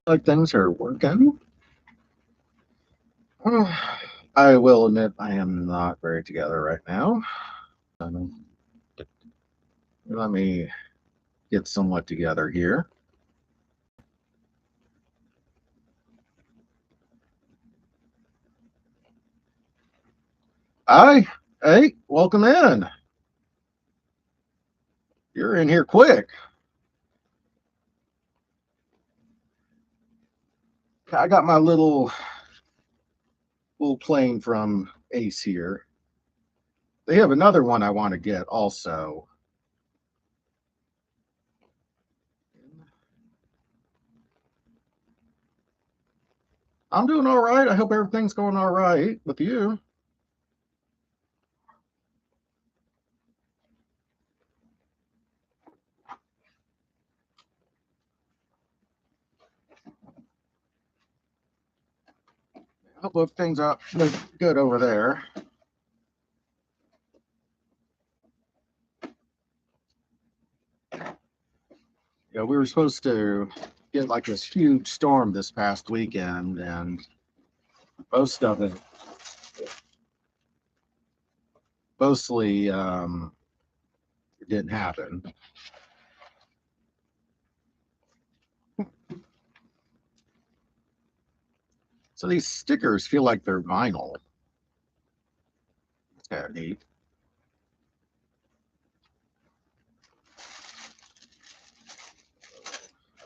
Like things are working. I will admit I am not very together right now. Um, Let me get somewhat together here. Hi, hey, welcome in. You're in here quick. I got my little plane from Ace here. They have another one I want to get also. I'm doing all right. I hope everything's going all right with you. I hope things are good over there. Yeah, we were supposed to get like this huge storm this past weekend, and most of it mostly didn't happen. So these stickers feel like they're vinyl. It's kind of neat.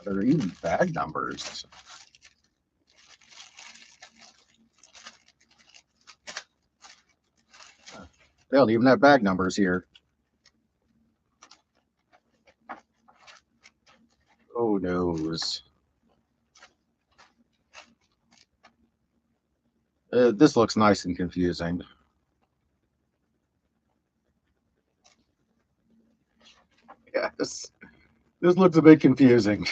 They're even bag numbers. They don't even have bag numbers here. Oh noes. This looks nice and confusing. Yeah, this looks a bit confusing.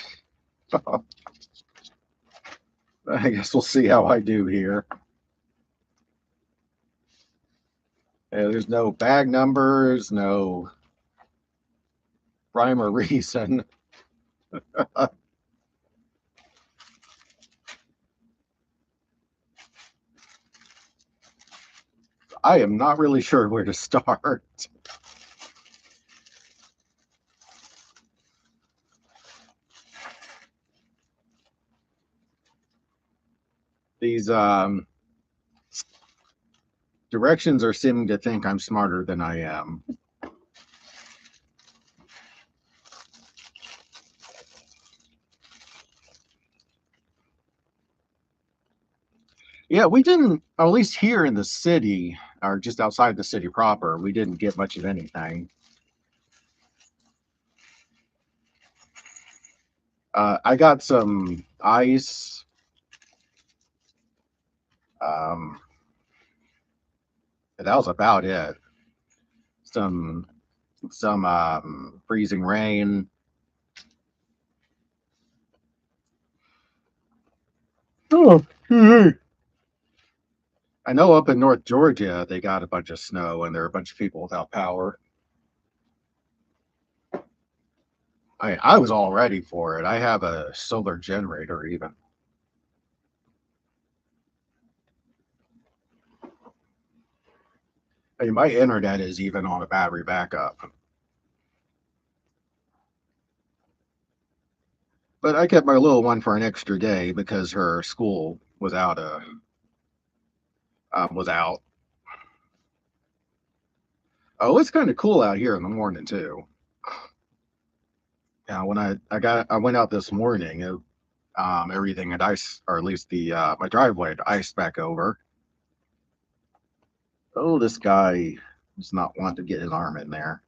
I guess we'll see how I do here. There's no bag numbers, no rhyme or reason. I am not really sure where to start. These directions are seeming to think I'm smarter than I am. Yeah, we didn't, at least here in the city, or just outside the city proper, we didn't get much of anything. I got some ice. Um, that was about it. Some freezing rain. Oh, I know up in North Georgia they got a bunch of snow and there are a bunch of people without power. I was all ready for it. I have a solar generator even. I mean, my internet is even on a battery backup. But I kept my little one for an extra day because her school was out. Oh, it's kind of cool out here in the morning too. Yeah, when I went out this morning, everything had ice, or at least the my driveway had ice back over. Oh, this guy does not want to get his arm in there.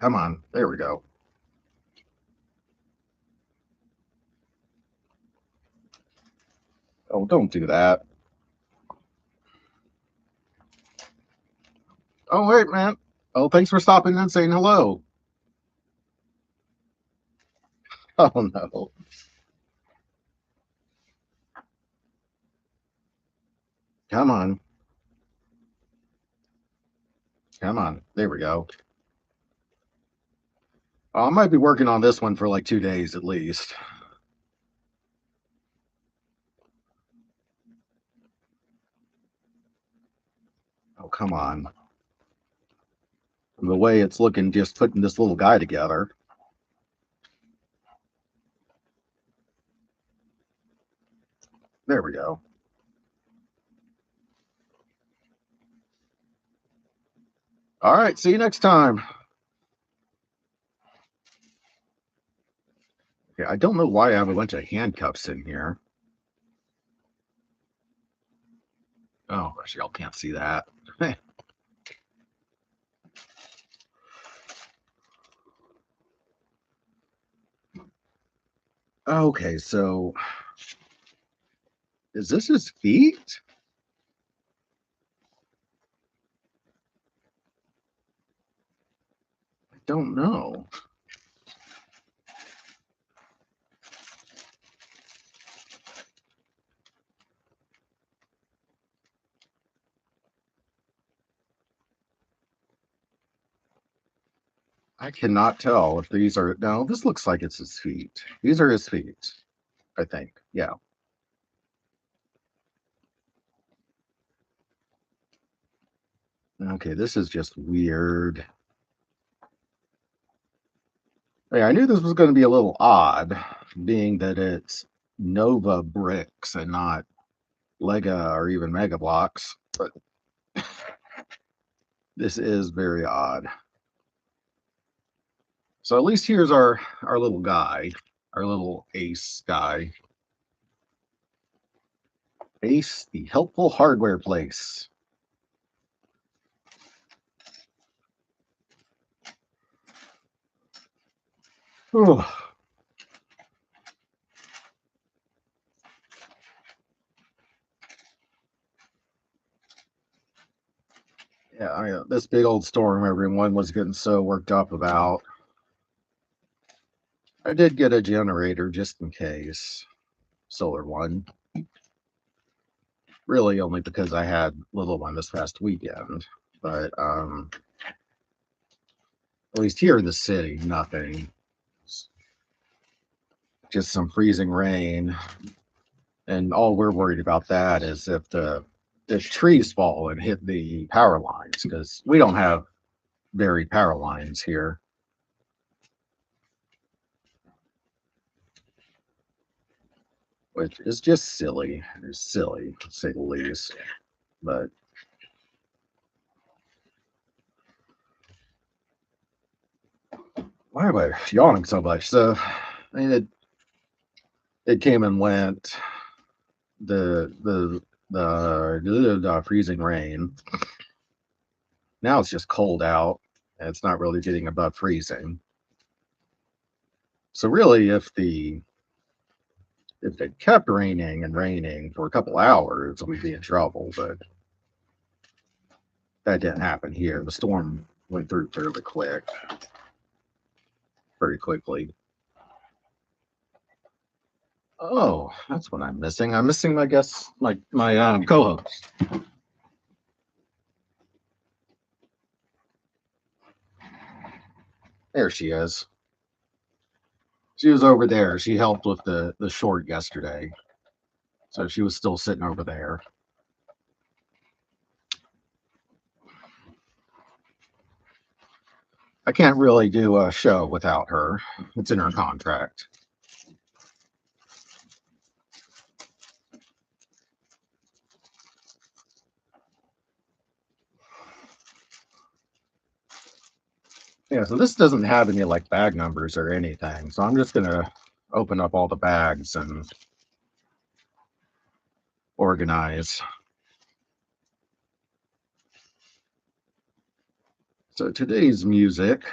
Come on, there we go. Oh, don't do that. Oh, wait, man. Oh, thanks for stopping and saying hello. Oh no. Come on. Come on. There we go. I might be working on this one for like 2 days at least. Oh, come on. The way it's looking, just putting this little guy together. There we go. All right, see you next time. Okay, I don't know why I have a bunch of handcuffs in here. Oh, gosh, y'all can't see that. Okay, so is this his feet? I don't know. I cannot tell if these are, no, this looks like it's his feet. These are his feet, I think. Yeah. Okay, this is just weird. Hey, I knew this was going to be a little odd, being that it's Nova bricks and not Lega or even Mega Blocks, but this is very odd. So at least here's our little guy, our little Ace guy. Ace, the helpful hardware place. Whew. Yeah, this big old storm everyone was getting so worked up about. I did get a generator just in case, solar one. Really only because I had little one this past weekend. But at least here in the city, nothing. Just some freezing rain. And all we're worried about that is if the trees fall and hit the power lines, because we don't have buried power lines here. Which is just silly. It's silly, to say the least. But why am I yawning so much? So, I mean, it came and went. The freezing rain. Now it's just cold out, and it's not really getting above freezing. So really, if it kept raining and raining for a couple hours, we'd be in trouble. But that didn't happen here. The storm went through fairly quick, very quickly. Oh, that's what I'm missing. I'm missing my guest, my co-host. There she is. She was over there. She helped with the short yesterday, so she was still sitting over there. I can't really do a show without her. It's in her contract. Yeah, so this doesn't have any like bag numbers or anything. So I'm just gonna open up all the bags and organize. So today's music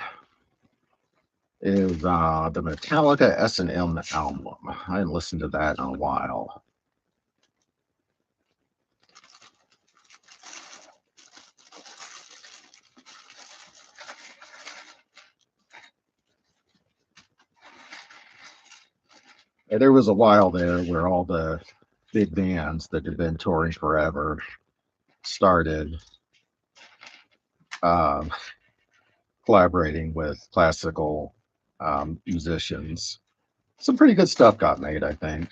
is the Metallica S&M album. I haven't listened to that in a while. And there was a while there where all the big bands that had been touring forever started um, collaborating with classical musicians. Some pretty good stuff got made, I think.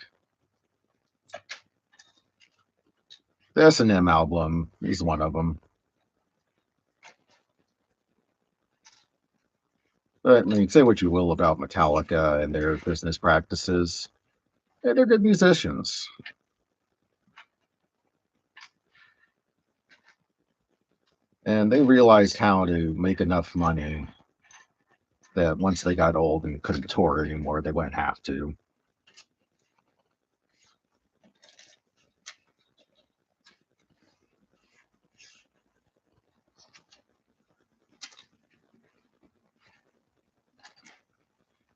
The S&M album is one of them. But I mean, say what you will about Metallica and their business practices. Yeah, they're good musicians. And they realized how to make enough money that once they got old and couldn't tour anymore, they wouldn't have to.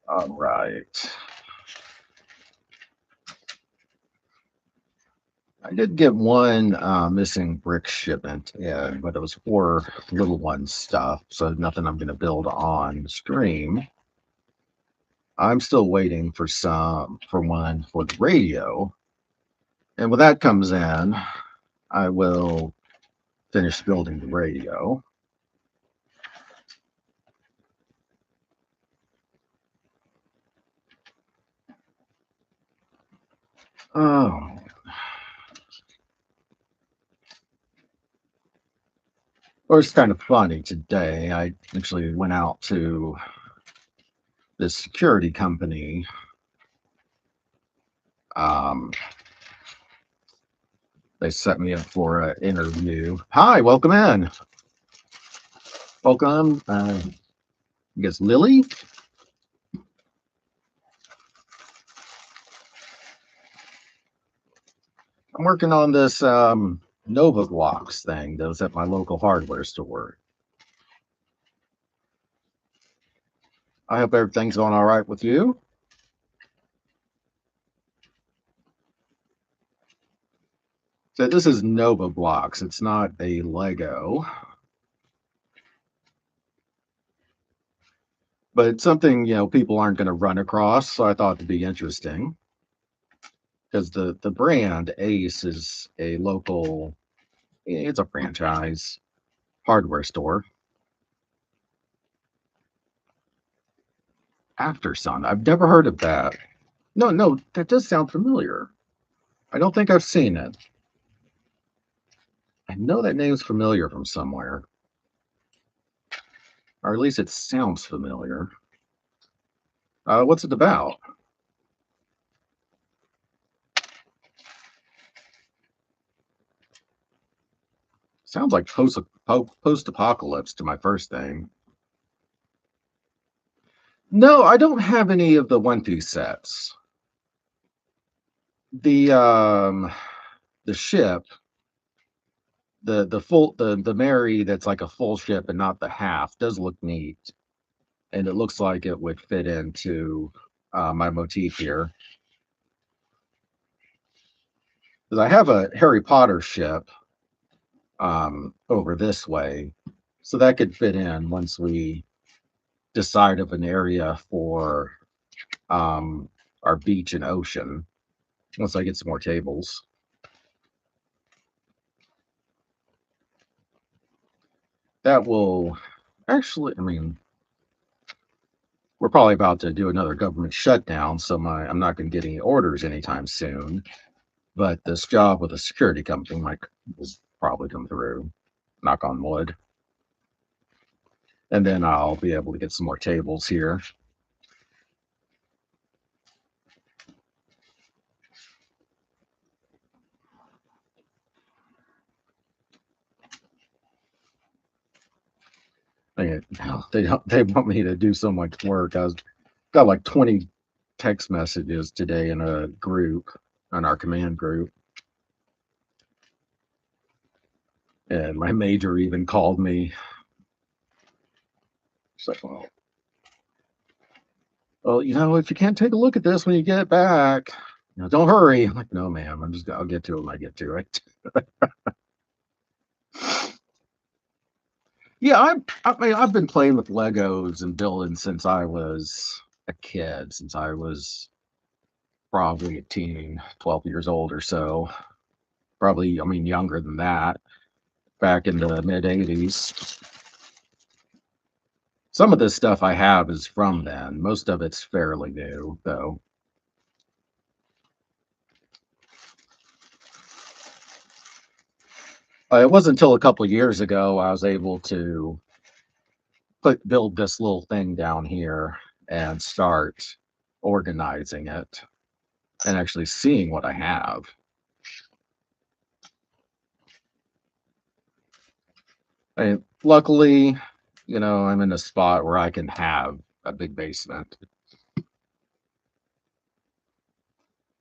All right. I did get one missing brick shipment in, but it was for little one stuff, so nothing I'm going to build on stream. I'm still waiting for one for the radio, and when that comes in, I will finish building the radio. Oh, well, it's kind of funny today. I actually went out to this security company. Um, they set me up for an interview. Hi, welcome in. Welcome. I guess Lily. I'm working on this Nova Blocks thing that was at my local hardware store. I hope everything's going all right with you. So this is Nova Blocks. It's not a Lego, but it's something people aren't going to run across. So I thought it'd be interesting because the brand Ace is a local. It's a franchise hardware store. Aftersun. I've never heard of that. No, that does sound familiar. I don't think I've seen it. I know that name's familiar from somewhere, or at least it sounds familiar. What's it about? Sounds like post-apocalypse to my first thing. No, I don't have any of the One Piece sets. The ship, the Mary that's like a full ship and not the half does look neat, and it looks like it would fit into my motif here. Because I have a Harry Potter ship over this way, so that could fit in once we decide of an area for our beach and ocean. Once I get some more tables. That will actually, I mean, we're probably about to do another government shutdown, so I'm not going to get any orders anytime soon. But this job with a security company might will probably come through. Knock on wood. And then I'll be able to get some more tables here. They want me to do so much work. I got like 20 text messages today in a group, on our command group. And my major even called me. She's like, well, if you can't take a look at this when you get back, don't hurry. I'm like, no, ma'am, I'll get to it when I get to it. Yeah, I've been playing with Legos and building since I was a kid, since I was probably a teen, 12 years old or so. Probably, I mean, younger than that, back in the mid 80s. Some of this stuff I have is from then. Most of it's fairly new, though. It wasn't until a couple of years ago I was able to build this little thing down here and start organizing it and actually seeing what I have. And luckily, I'm in a spot where I can have a big basement.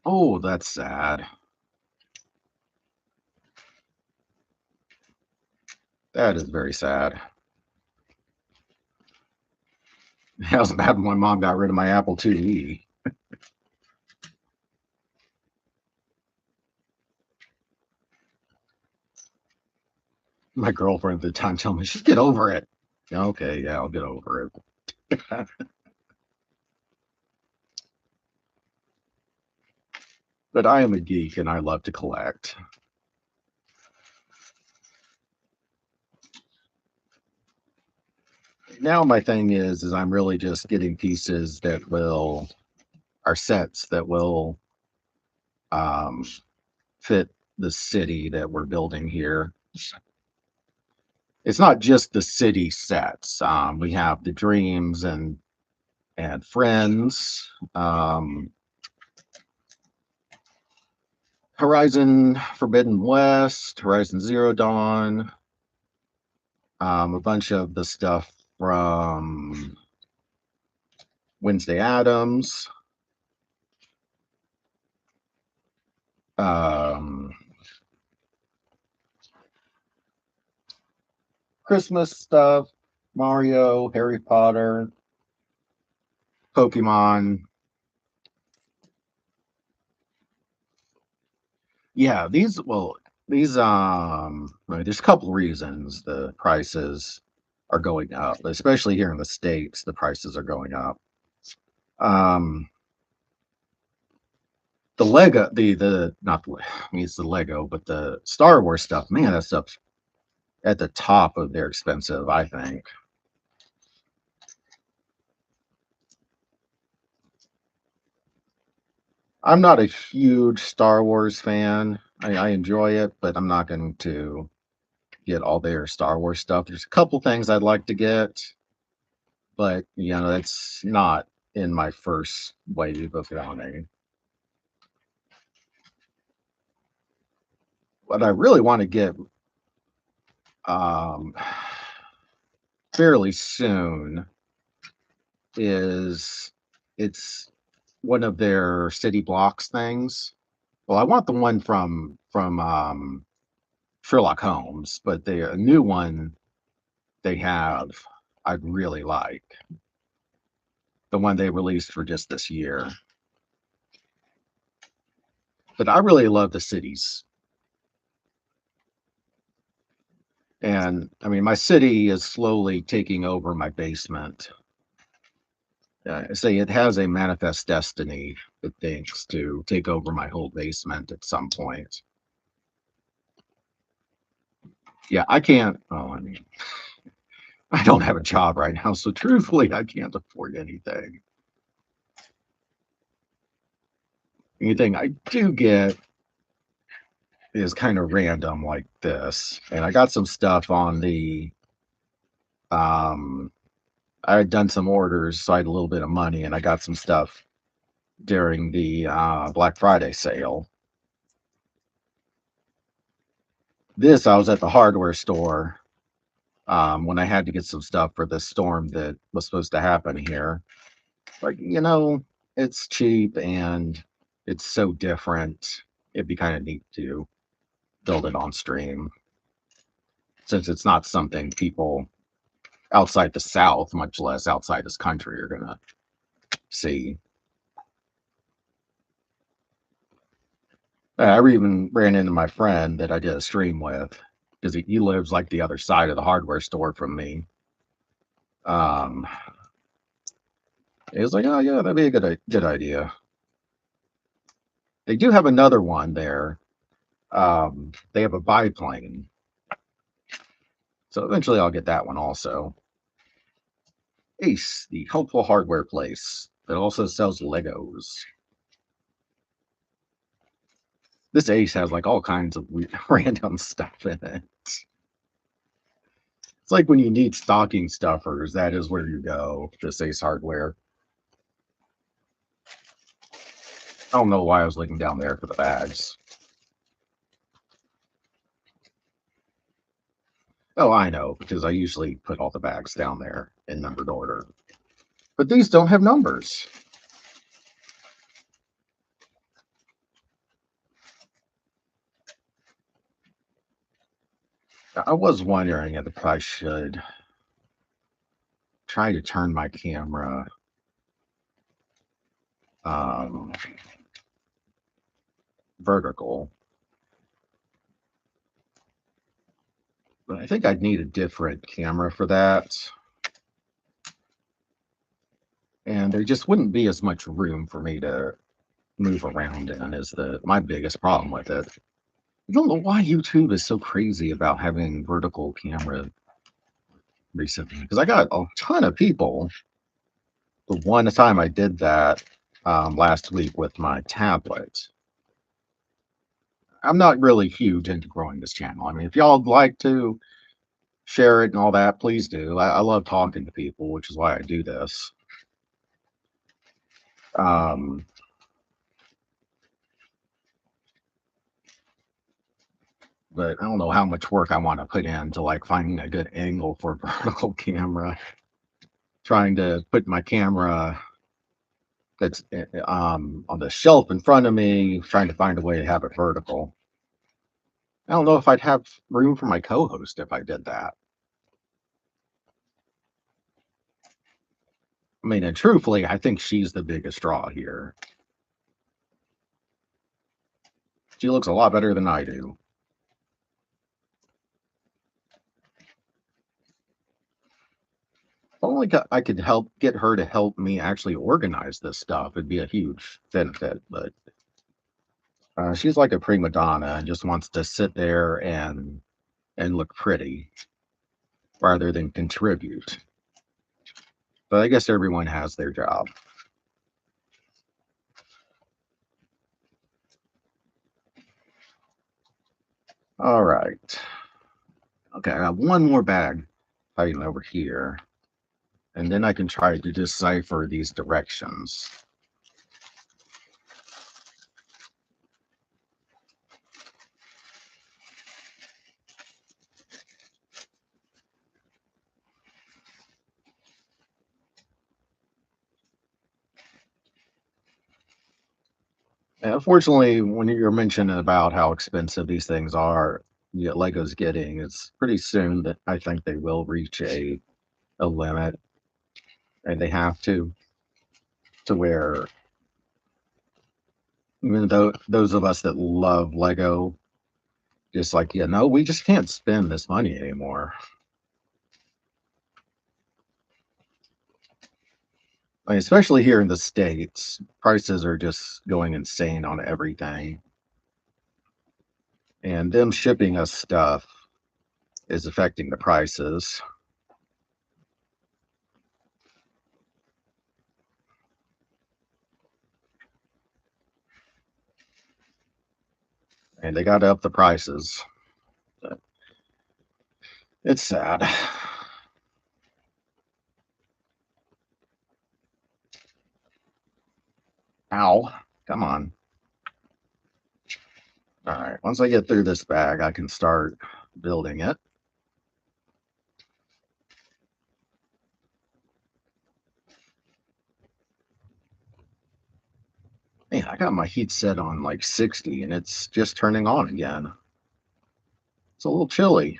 Oh, that's sad. That is very sad. That was bad when my mom got rid of my Apple IIe. My girlfriend at the time told me, just get over it. Okay, yeah, I'll get over it. But I am a geek and I love to collect. Now my thing is I'm really just getting pieces that are sets that will um, fit the city that we're building here. It's not just the city sets. We have the dreams and friends, Horizon Forbidden West, Horizon Zero Dawn, a bunch of the stuff from Wednesday Addams, um, Christmas stuff, Mario, Harry Potter, Pokemon. Yeah, these there's a couple reasons the prices are going up, especially here in the States, the prices are going up. Um the Lego, the not the I mean it's the Lego, but the Star Wars stuff, man, that stuff's at the top of their expensive, I think. I'm not a huge Star Wars fan. I enjoy it, but I'm not going to get all their Star Wars stuff. There's a couple things I'd like to get, but that's not in my first wave of wanting. What I really want to get um, fairly soon is it's one of their city blocks things. Well, I want the one from Sherlock Holmes, but a new one they have I'd really like. The one they released for just this year. But I really love the cities. And I mean, my city is slowly taking over my basement. I say it has a manifest destiny, it thinks, to take over my whole basement at some point. Yeah, I can't. Oh, I mean, I don't have a job right now, so truthfully, I can't afford anything. Anything I do get is kind of random like this. And I got some stuff on um I had done some orders, so I had a little bit of money, and I got some stuff during the Black Friday sale. This I was at the hardware store when I had to get some stuff for the storm that was supposed to happen here. Like, it's cheap and it's so different. It'd be kind of neat to build it on stream since it's not something people outside the South, much less outside this country, are gonna see. I even ran into my friend that I did a stream with because he lives like the other side of the hardware store from me. Um, he was like, "Oh yeah, that'd be a good idea." They do have another one there. They have a biplane, so eventually I'll get that one also. Ace, the helpful hardware place that also sells Legos. This Ace has like all kinds of weird, random stuff in it. It's like when you need stocking stuffers, that is where you go. This Ace Hardware. I don't know why I was looking down there for the bags. Oh, I know, because I usually put all the bags down there in numbered order. But these don't have numbers. I was wondering if I should try to turn my camera um, vertical. But I think I'd need a different camera for that. And there just wouldn't be as much room for me to move around in is my biggest problem with it. I don't know why YouTube is so crazy about having vertical camera recently, because I got a ton of people. The one time I did that last week with my tablet. I'm not really huge into growing this channel. I mean, if y'all would like to share it and all that, please do. I love talking to people, which is why I do this. Um, but I don't know how much work I want to put into like finding a good angle for a vertical camera. Trying to put my camera that's on the shelf in front of me, trying to find a way to have it vertical. I don't know if I'd have room for my co-host if I did that. I mean, and truthfully, I think she's the biggest draw here. She looks a lot better than I do. If only I could help get her to help me actually organize this stuff, it'd be a huge benefit. But she's like a prima donna and just wants to sit there and look pretty rather than contribute. But I guess everyone has their job. All right. Okay, I have one more bag hiding over here, and then I can try to decipher these directions. And unfortunately, when you're mentioning about how expensive these things are, yeah, Lego's getting, it's pretty soon that I think they will reach a limit, and they have to where even though those of us that love Lego, just like, yeah, no, we just can't spend this money anymore. I mean, especially here in the States, prices are just going insane on everything. And them shipping us stuff is affecting the prices. And they got to up the prices. It's sad. Ow. Come on. All right. Once I get through this bag, I can start building it. Man, I got my heat set on like 60 and it's just turning on again. It's a little chilly,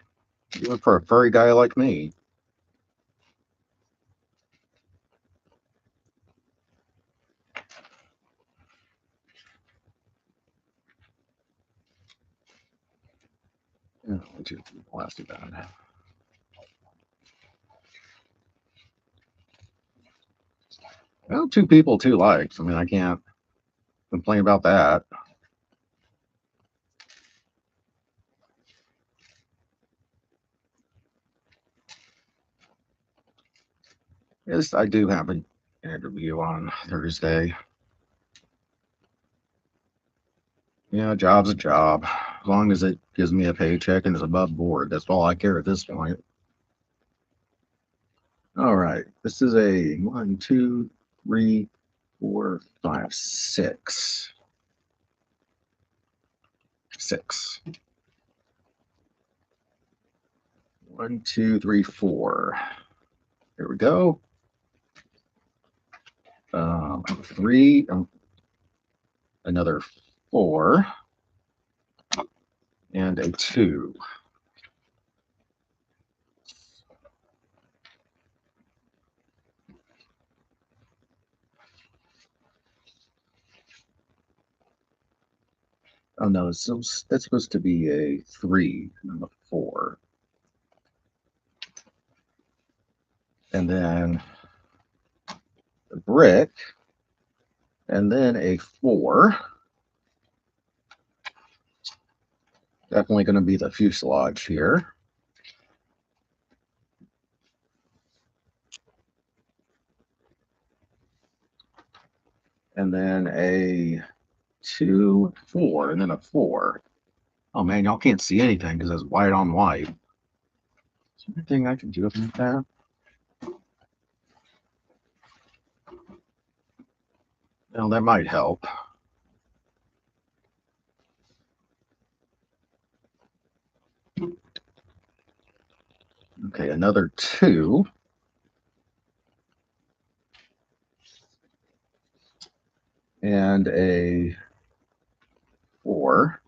even for a furry guy like me. Yeah, that's too bad. Well, two people, two likes. I mean, I can't complain about that. Yes, I do have an interview on Thursday. Yeah, job's a job. As long as it gives me a paycheck and is above board, that's all I care at this point. All right. This is a 1, 2, 3, 4, 5, 6. 6. 1, 2, 3, 4. Here we go. 3, another 4, and a 2. Oh no, that's supposed to be a 3 and a 4. And then a brick, and then a 4. Definitely going to be the fuselage here. And then a 2, 4, and then a 4. Oh man, y'all can't see anything because it's white on white. Is there anything I can do about that? Well, that might help. Okay, another 2. And a 4.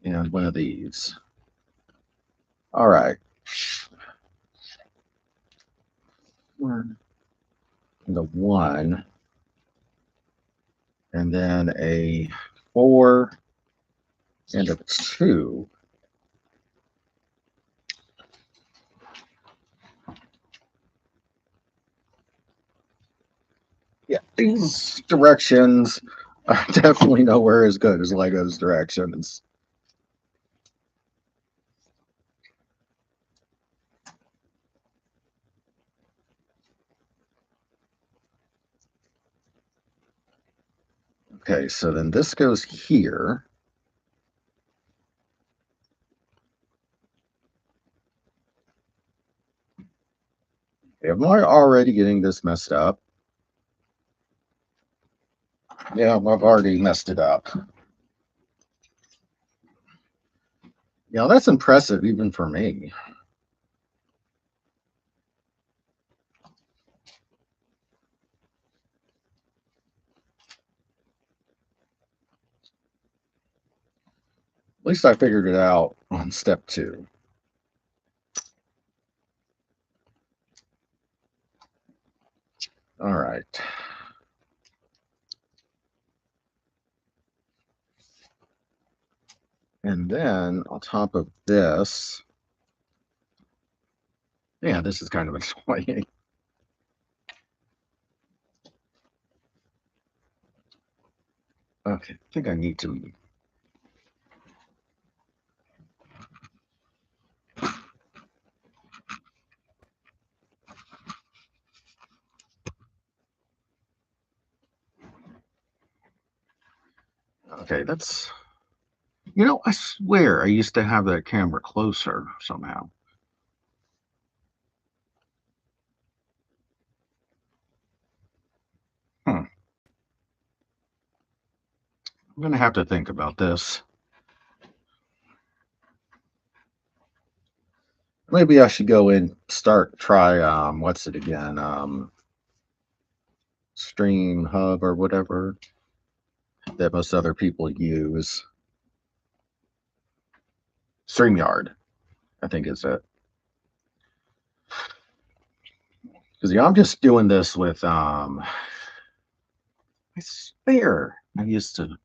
And one of these. All right. And the 1. And then a 4 and a 2. Yeah, these directions are definitely nowhere as good as Lego's directions. Okay, so then this goes here. Am I already getting this messed up? Yeah, I've already messed it up. Yeah, that's impressive even for me. At least I figured it out on step 2. All right. And then on top of this, yeah, this is kind of explaining. Okay, I think I need to. Okay, that's. I swear I used to have that camera closer somehow. Hmm. I'm gonna have to think about this. Maybe I should go and try what's it again? Stream Hub or whatever that most other people use. StreamYard, I think is it. Because I'm just doing this with I swear I used to.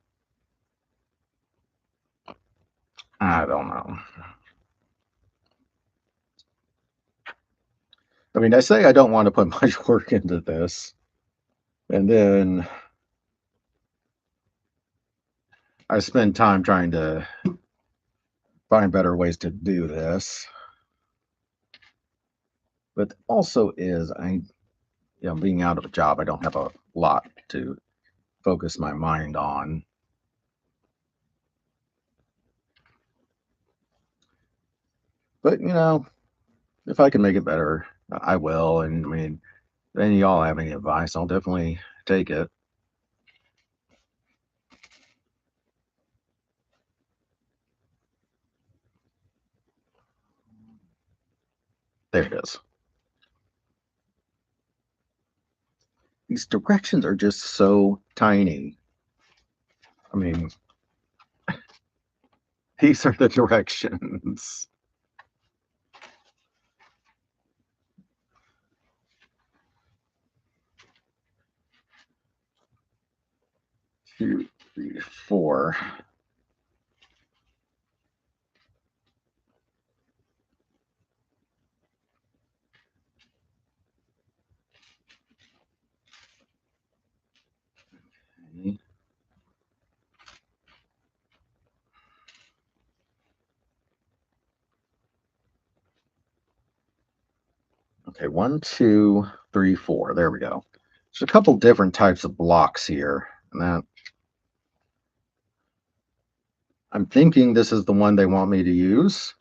I don't know. I mean, I say I don't want to put much work into this, and then I spend time trying to find better ways to do this. But also is being out of a job, I don't have a lot to focus my mind on. But if I can make it better, I will. And I mean, if any of y'all have any advice, I'll definitely take it. There it is. These directions are just so tiny. I mean, these are the directions. 2, 3, 4. Okay, 1, 2, 3, 4. There we go. There's a couple different types of blocks here. And that I'm thinking this is the one they want me to use.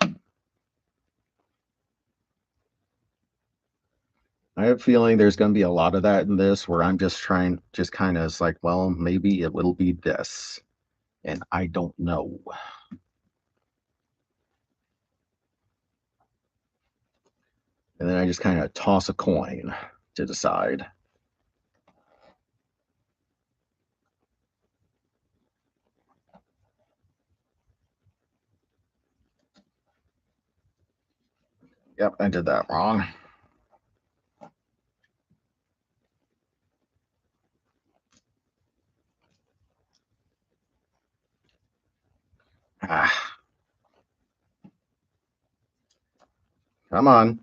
I have a feeling there's going to be a lot of that in this where I'm just kind of like, well, maybe it will be this. And I don't know. And then I just kind of toss a coin to decide. Yep, I did that wrong. Ah, come on.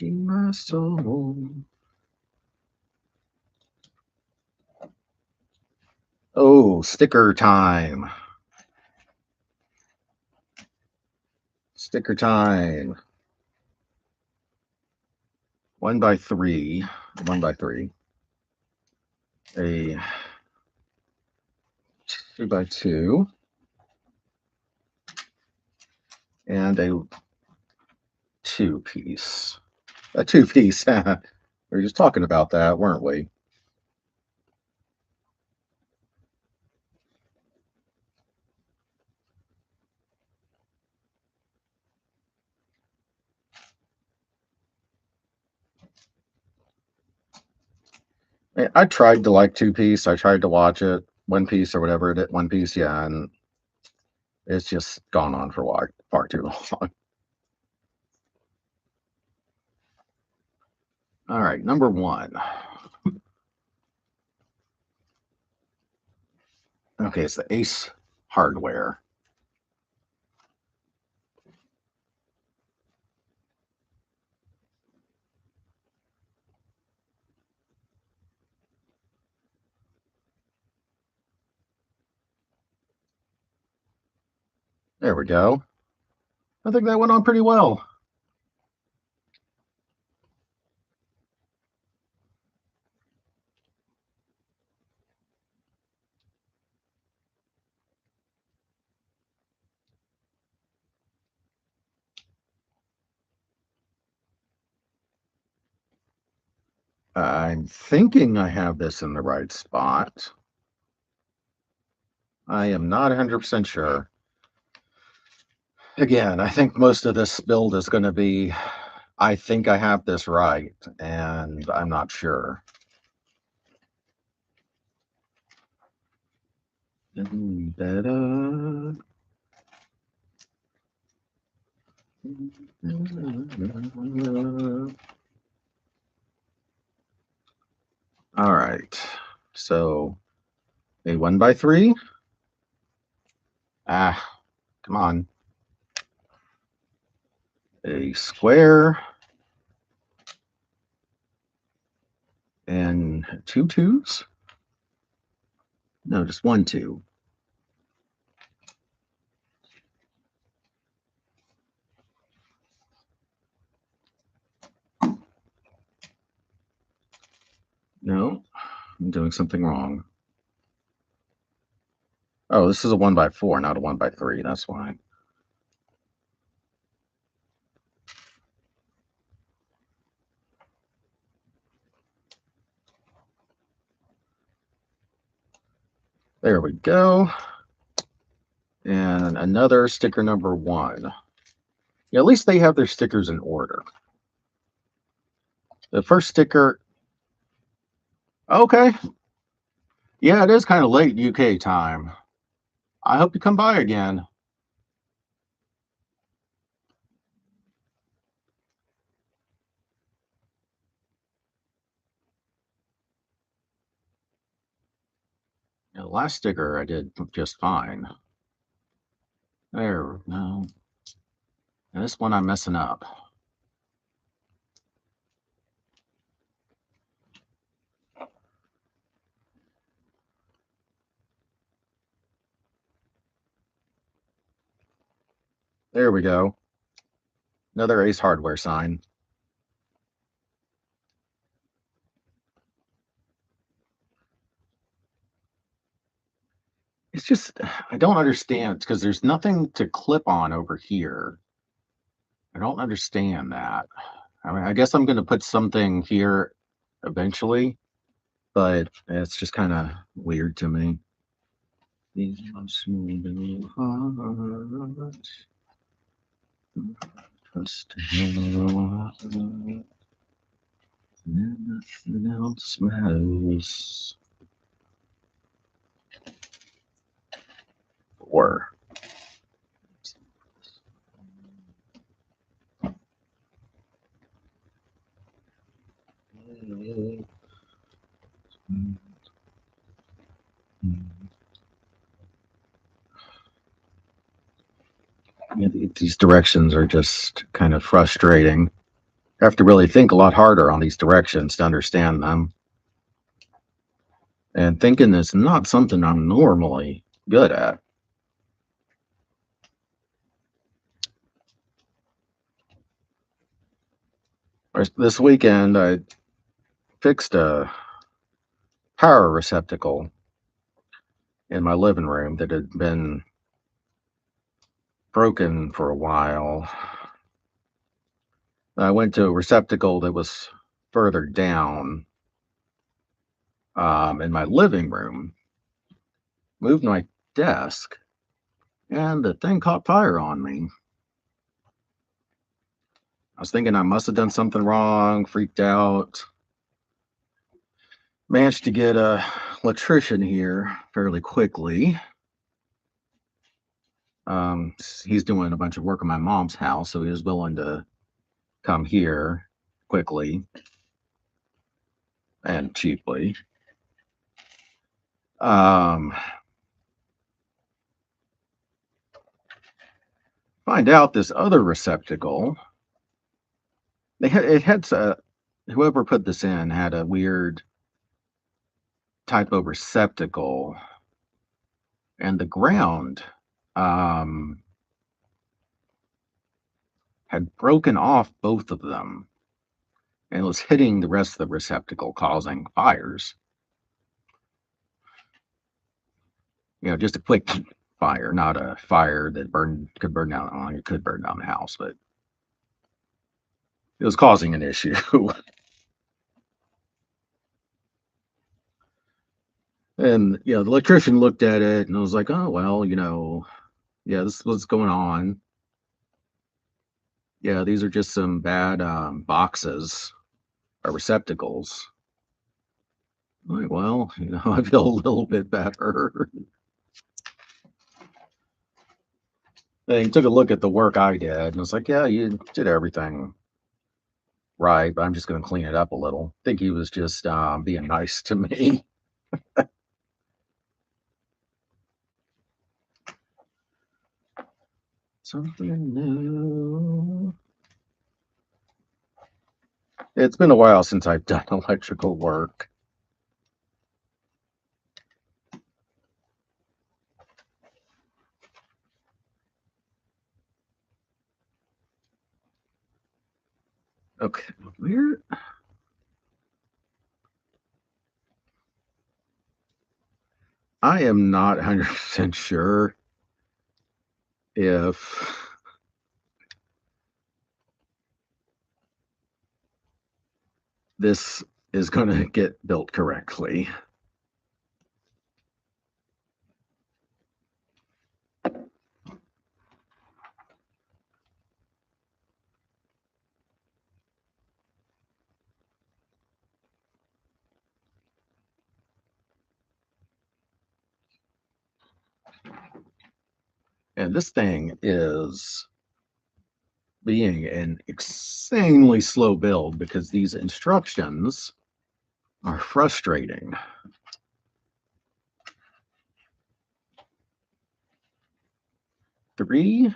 My soul. Oh, sticker time. Sticker time. 1 by 3. 1 by 3. A 2 by 2. And a 2-piece. A 2-piece. We were just talking about that, weren't we? I tried to like 2-piece. I tried to watch it, One Piece or whatever it is, One Piece, yeah, and it's just gone on for far too long. All right, number 1. Okay, it's the Ace Hardware. There we go. I think that went on pretty well. I'm thinking I have this in the right spot. I am not 100% sure. Again, I think most of this build is going to be, I think I have this right, and I'm not sure. All right, so a 1 by 3. Ah, come on. A square and 2 2s. No, just 1 2. No, I'm doing something wrong. Oh, this is a 1x4, not a 1x3. That's why. There we go. And another sticker number 1. Yeah, at least they have their stickers in order. The first sticker. Okay. Yeah, it is kind of late UK time. I hope you come by again. Yeah, the last sticker I did just fine. There, no. This one I'm messing up. There we go. Another Ace Hardware sign. It's just, I don't understand because there's nothing to clip on over here. I don't understand that. I mean, I guess I'm going to put something here eventually, but it's just kind of weird to me. These smooth heart, trust in nothing else matters. Or yeah, these directions are just kind of frustrating. I have to really think a lot harder on these directions to understand them. And thinking is not something I'm normally good at. This weekend, I fixed a power receptacle in my living room that had been broken for a while. I went to a receptacle that was further down in my living room, moved my desk, and the thing caught fire on me. I was thinking I must have done something wrong, freaked out. Managed to get a electrician here fairly quickly. He's doing a bunch of work on my mom's house, so he was willing to come here quickly and cheaply. Um, find out this other receptacle. It had whoever put this in had a weird type of receptacle, and the ground um, had broken off both of them and was hitting the rest of the receptacle, causing fires. Just a quick fire, not a fire that could burn down. Well, it could burn down the house, but it was causing an issue. And the electrician looked at it and was like, "Oh well, yeah, this is what's going on. Yeah, these are just some bad boxes or receptacles." I'm like, well, I feel a little bit better. And he took a look at the work I did and was like, "Yeah, you did everything right, but I'm just going to clean it up a little." I think he was just being nice to me. Something new. It's been a while since I've done electrical work. Okay, where? I am not 100% sure if this is going to get built correctly. And this thing is being an insanely slow build because these instructions are frustrating. Three,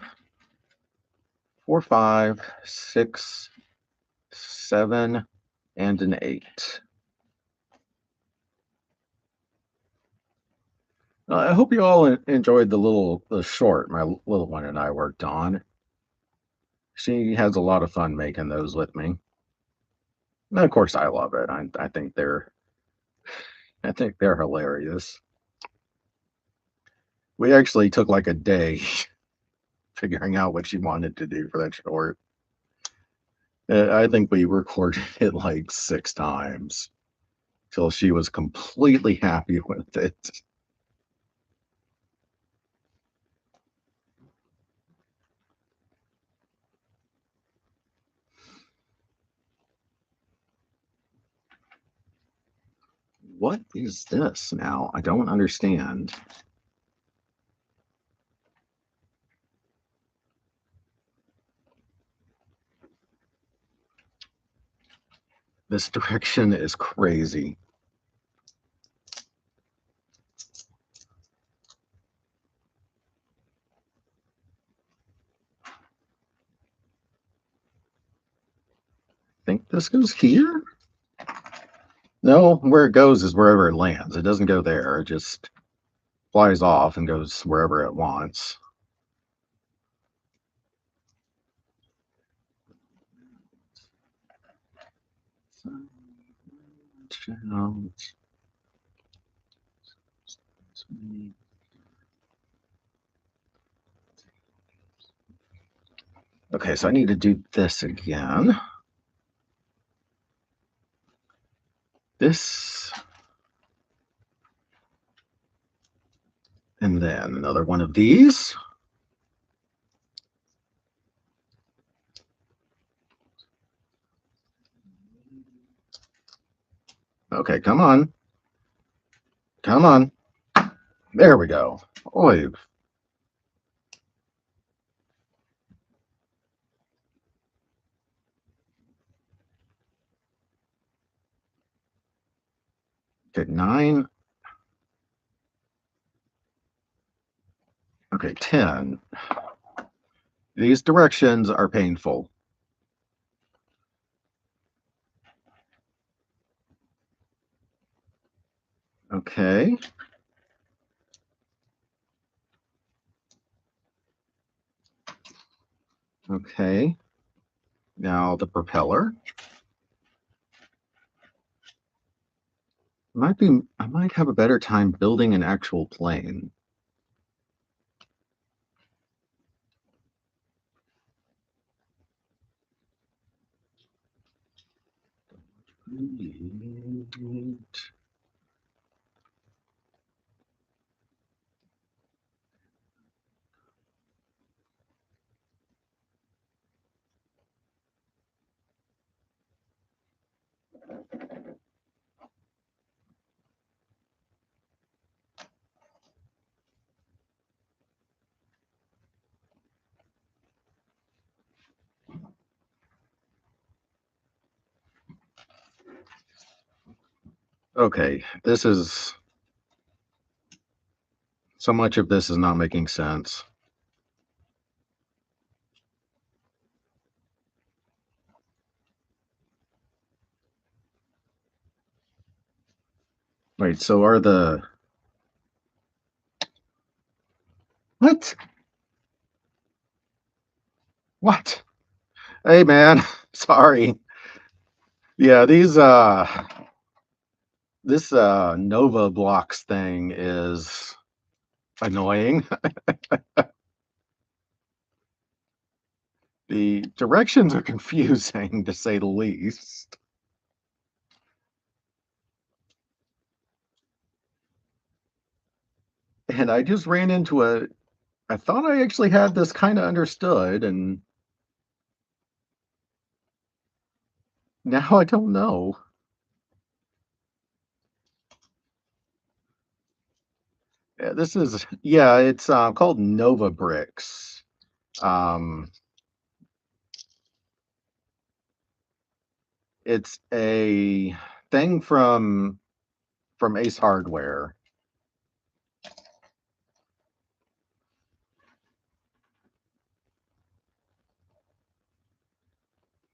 four, five, six, seven, and an 8. I hope you all enjoyed the short my little one and I worked on. She has a lot of fun making those with me. And of course, I love it. I think they're hilarious. We actually took like a day figuring out what she wanted to do for that short. I think we recorded it like 6 times till she was completely happy with it. What is this now? I don't understand. This direction is crazy. Think this goes here? No, where it goes is wherever it lands. It doesn't go there. It just flies off and goes wherever it wants. Okay, so I need to do this again. This. And then another one of these. Okay, come on. Come on. There we go. Oy. Okay, 9. Okay, 10. These directions are painful. Okay. Okay. Now the propeller. I might have a better time building an actual plane. Okay, this is so much of this is not making sense. Wait, so are the what? What? Hey man, sorry. Yeah, This Nova Blocks thing is annoying. The directions are confusing to say the least. And I just ran into I thought I actually had this kind of understood, and now I don't know. Yeah, yeah, it's called Nova Bricks. Um, it's a thing from Ace Hardware.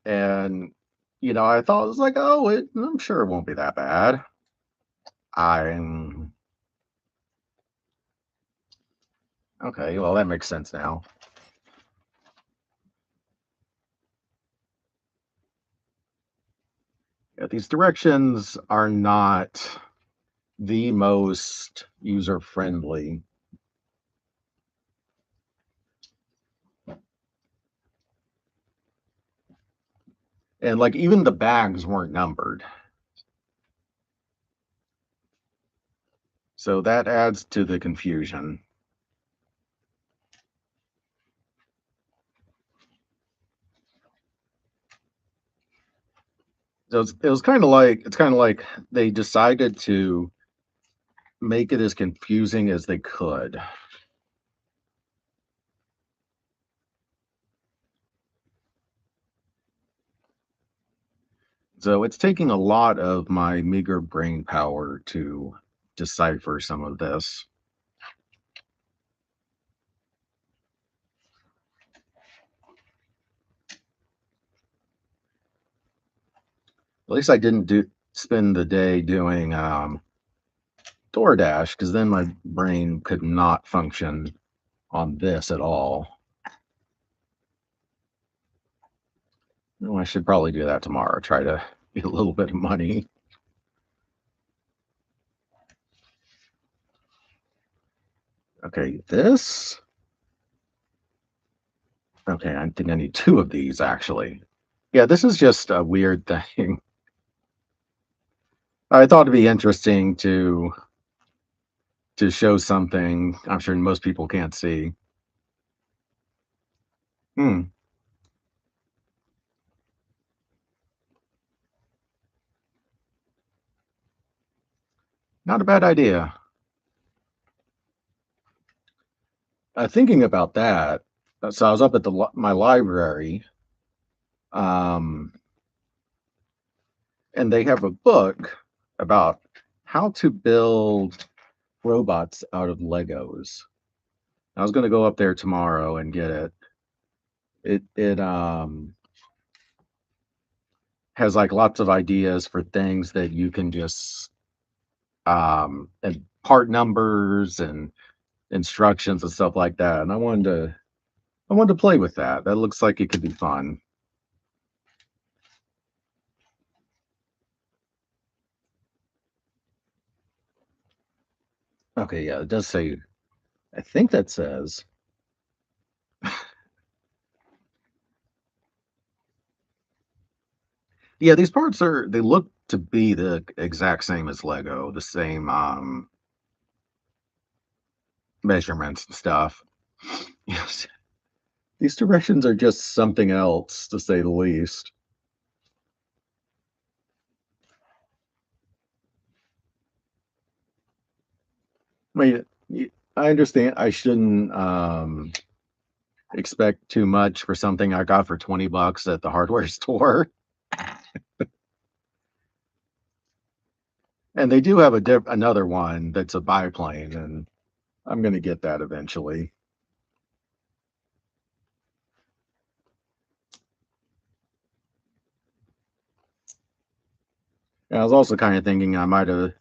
And I thought it was like, oh, I'm sure it won't be that bad. I'm okay. Well, that makes sense now. Yeah, these directions are not the most user friendly. And like even the bags weren't numbered. So that adds to the confusion. So it was kind of like they decided to make it as confusing as they could. So it's taking a lot of my meager brain power to decipher some of this. At least I didn't spend the day doing DoorDash, because then my brain could not function on this at all. Oh, I should probably do that tomorrow. Try to get a little bit of money. Okay, this. Okay, I think I need two of these actually. Yeah, this is just a weird thing. I thought it'd be interesting to show something I'm sure most people can't see. Hmm, not a bad idea. Thinking about that, so I was up at my library, um, and they have a book about how to build robots out of Legos. I was going to go up there tomorrow and get it. It has like lots of ideas for things that you can just and part numbers and instructions and stuff like that. And I wanted to play with that. That looks like it could be fun. Okay, yeah, it does say. I think that says. Yeah, these parts they look to be the exact same as Lego, the same measurements and stuff. Yes. These directions are just something else, to say the least. I mean, I understand I shouldn't expect too much for something I got for 20 bucks at the hardware store. And they do have another one that's a biplane, and I'm going to get that eventually. And I was also kind of thinking I might have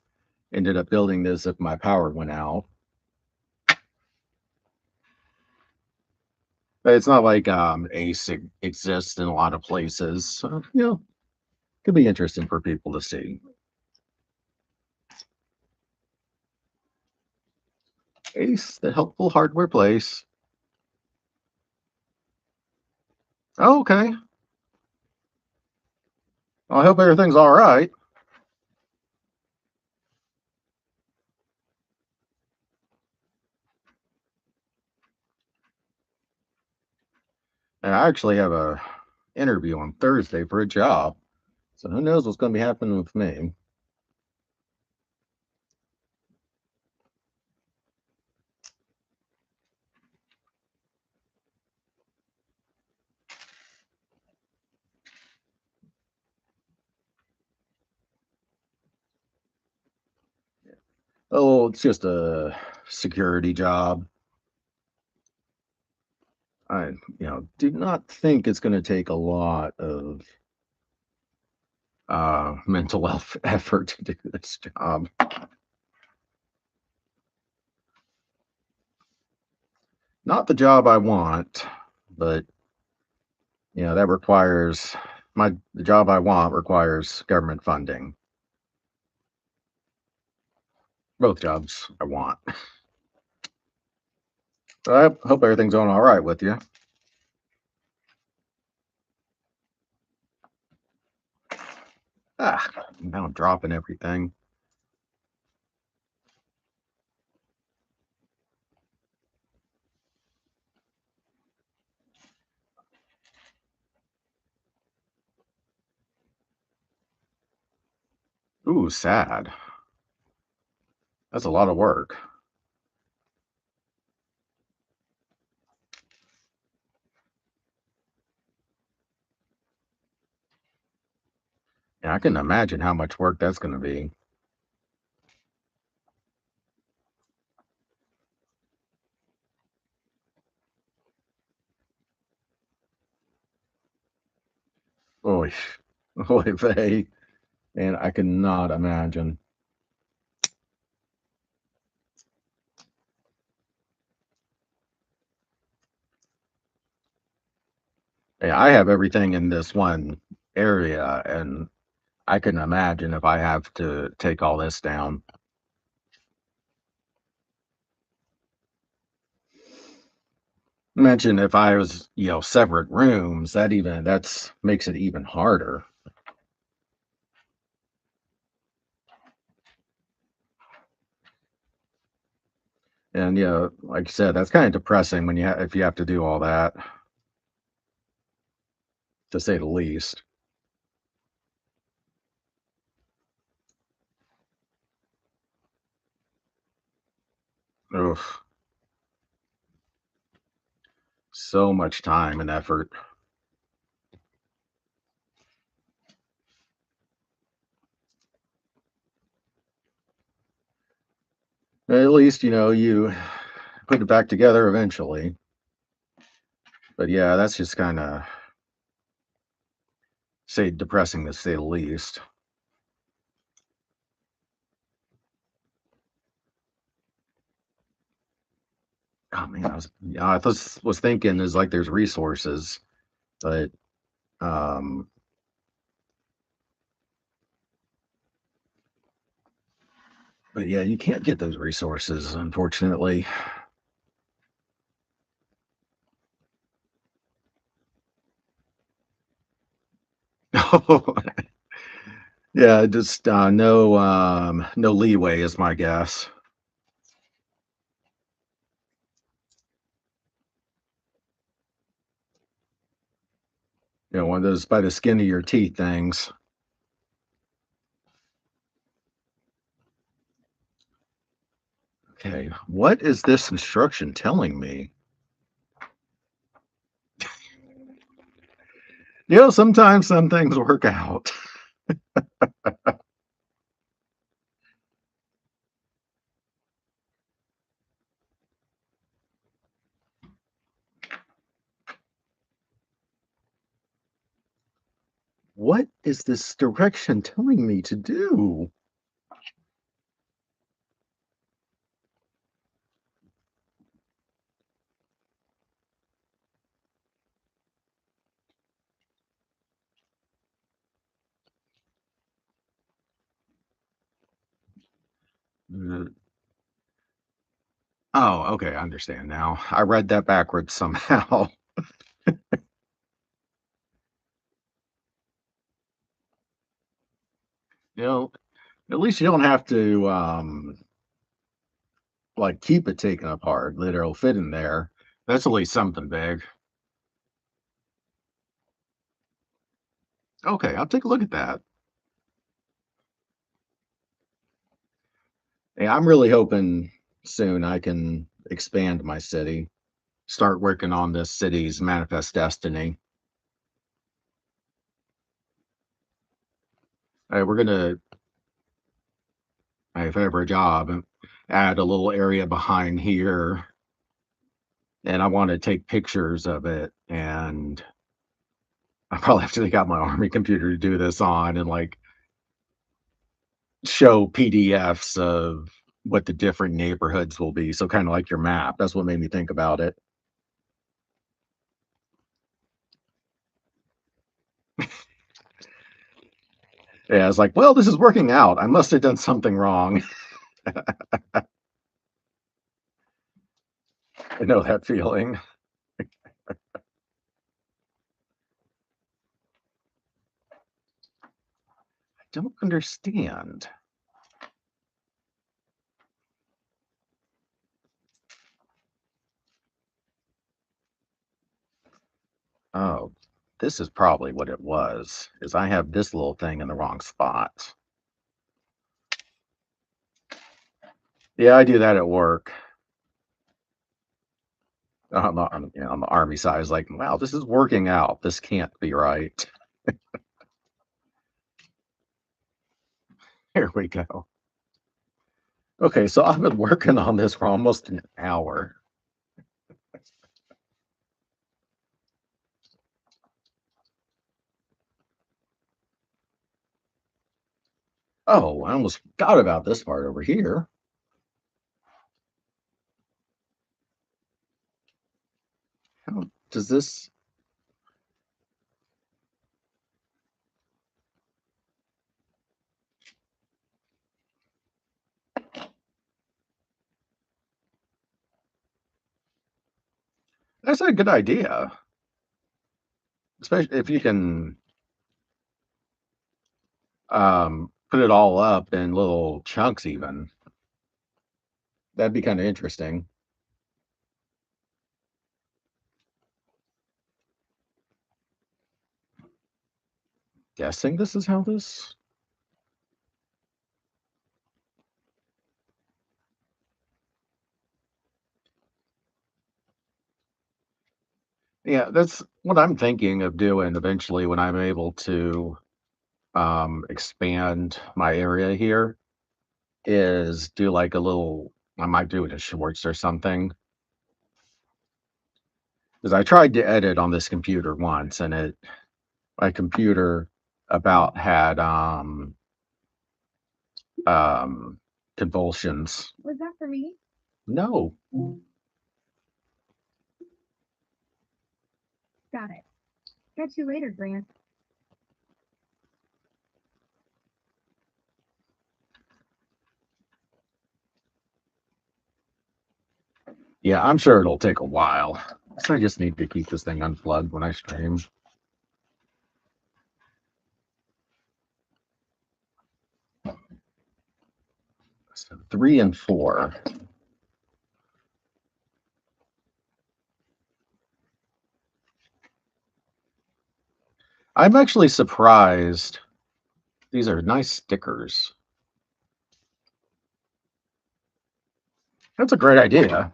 ended up building this if my power went out. But it's not like Ace exists in a lot of places. So, could be interesting for people to see. Ace, the helpful hardware place. Oh, okay. Well, I hope everything's all right. And I actually have a interview on Thursday for a job, so who knows what's going to be happening with me. Oh, it's just a security job. I, do not think it's going to take a lot of mental effort to do this job. Not the job I want, but that requires the job I want requires government funding. Both jobs I want. So I hope everything's going all right with you. Ah, now I'm dropping everything. Ooh, sad. That's a lot of work. Yeah, I can imagine how much work that's going to be. Oy, oy vey. And I cannot imagine. Yeah, I have everything in this one area, and I can imagine if I have to take all this down. Mention if I was, separate rooms, that's makes it even harder. And like you said, that's kind of depressing when if you have to do all that, to say the least. Ugh, so much time and effort. At least you put it back together eventually. But yeah, that's just kind of say depressing to say the least. Oh man, I was thinking is like there's resources, but um, but yeah, you can't get those resources, unfortunately. Yeah, just no leeway is my guess. One of those by the skin of your teeth things. Okay, what is this instruction telling me? Sometimes some things work out. What is this direction telling me to do? Uh, Oh, okay, I understand now. I read that backwards somehow. You know, at least you don't have to like keep it taken apart. That it'll fit in there. That's at least something big. Okay, I'll take a look at that. Yeah, I'm really hoping soon I can expand my city, start working on this city's manifest destiny. We're gonna, if I have a job, add a little area behind here, and I want to take pictures of it. And I probably have to take out my army computer to do this on, and like show PDFs of what the different neighborhoods will be. So kind of like your map. That's what made me think about it. Yeah, it's like, well, this is working out. I must have done something wrong. I know that feeling. I don't understand. Oh, this is probably what it was, is I have this little thing in the wrong spot. Yeah, I do that at work. On the army side, I was like, wow, this is working out. This can't be right. Here we go. Okay, so I've been working on this for almost an hour. Oh, I almost forgot about this part over here. How does this? That's a good idea, especially if you can put it all up in little chunks. Even that'd be kind of interesting. Guessing this is how this. Yeah, that's what I'm thinking of doing eventually when I'm able to expand my area here. Is do like a little. I might do it as shorts or something. Because I tried to edit on this computer once, and it my computer about had um convulsions. Was that for me? No. Got it. Catch you later, Grant. Yeah, I'm sure it'll take a while. So I just need to keep this thing unplugged when I stream. So 3 and 4. I'm actually surprised. These are nice stickers. That's a great idea.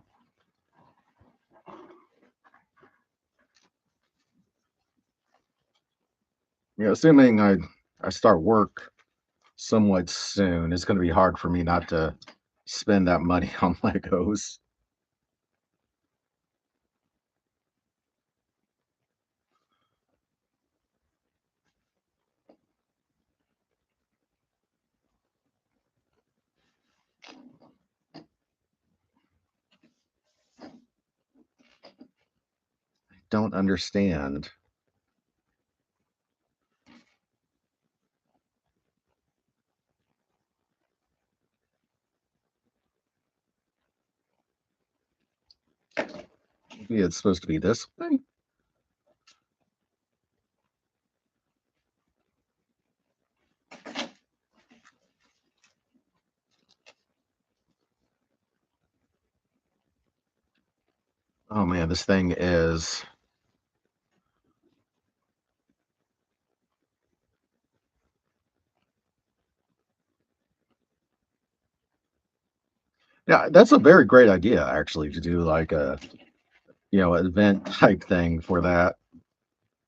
Assuming I start work somewhat soon, it's going to be hard for me not to spend that money on Legos. Don't understand. maybe it's supposed to be this way. Oh man, this thing is. Yeah, that's a very great idea actually to do like a, event type thing for that,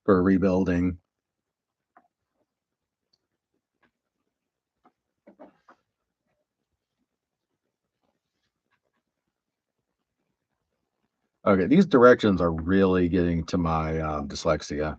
for rebuilding. Okay, these directions are really getting to my dyslexia.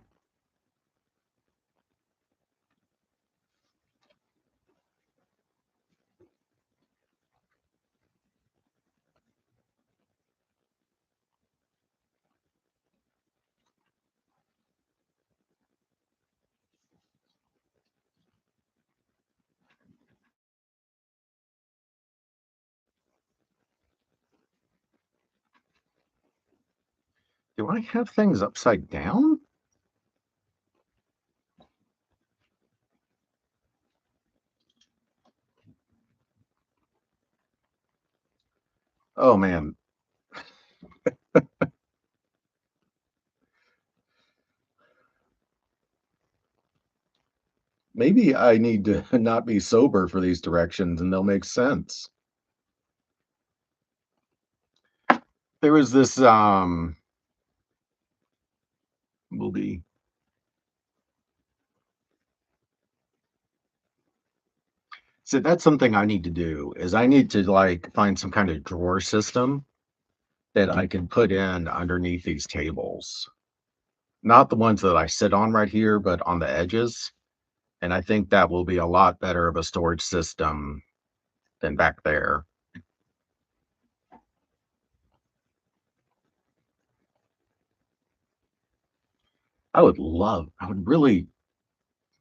Do I have things upside down? Oh man, maybe I need to not be sober for these directions and they'll make sense. There was this movie. So that's something I need to do is I need to like find some kind of drawer system that I can put in underneath these tables. Not the ones that I sit on right here, but on the edges. And I think that will be a lot better of a storage system than back there. I would really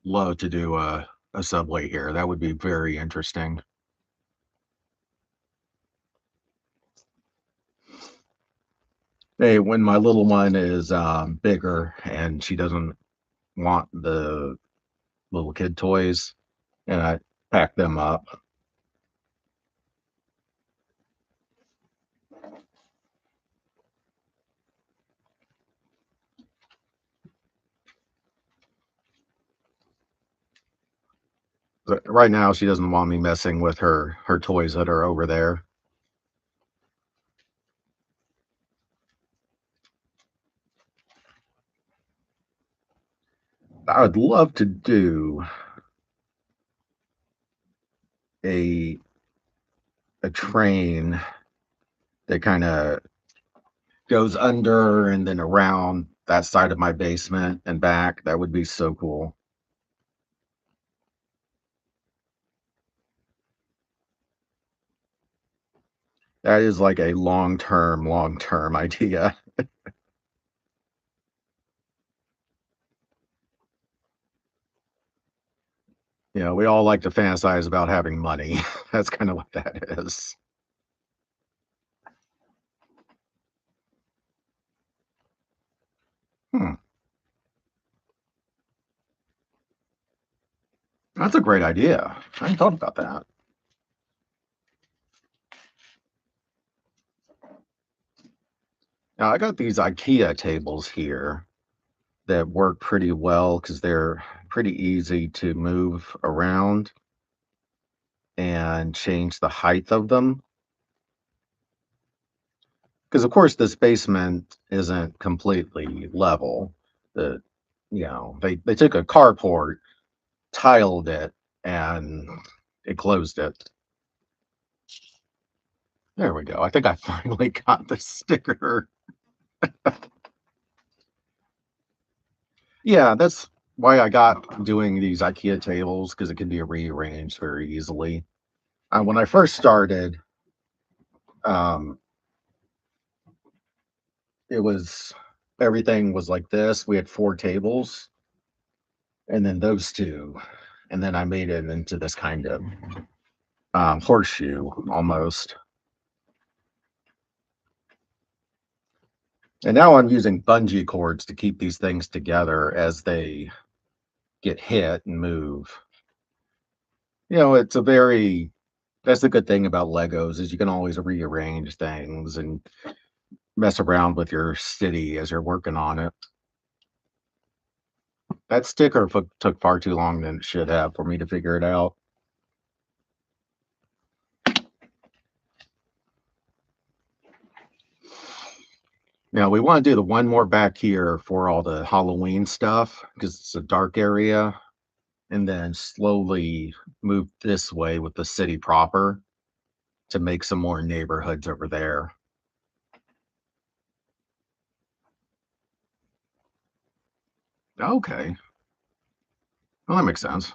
love to do a subway here. That would be very interesting. Hey, when my little one is bigger and she doesn't want the little kid toys, and I pack them up. But right now, she doesn't want me messing with her toys that are over there. I would love to do a a train that kind of goes under and then around that side of my basement and back. That would be so cool. That is like a long term idea. We all like to fantasize about having money. That's kind of what that is. Hmm, that's a great idea. I hadn't thought about that. Now I got these IKEA tables here that work pretty well because they're pretty easy to move around and change the height of them. Because of course this basement isn't completely level. The they took a carport, tiled it, and it closed it. There we go. I think I finally got the sticker. Yeah, that's why I got doing these IKEA tables because it can be rearranged very easily. When I first started, um, it was everything was like this. We had four tables, and then those two, and then I made it into this kind of horseshoe almost. And now I'm using bungee cords to keep these things together as they get hit and move. You know, it's a very that's the good thing about Legos is you can always rearrange things and mess around with your city as you're working on it. That sticker took far too long than it should have for me to figure it out. Now we want to do the one more back here for all the Halloween stuff because it's a dark area, and then slowly move this way with the city proper to make some more neighborhoods over there. Okay. Well, that makes sense.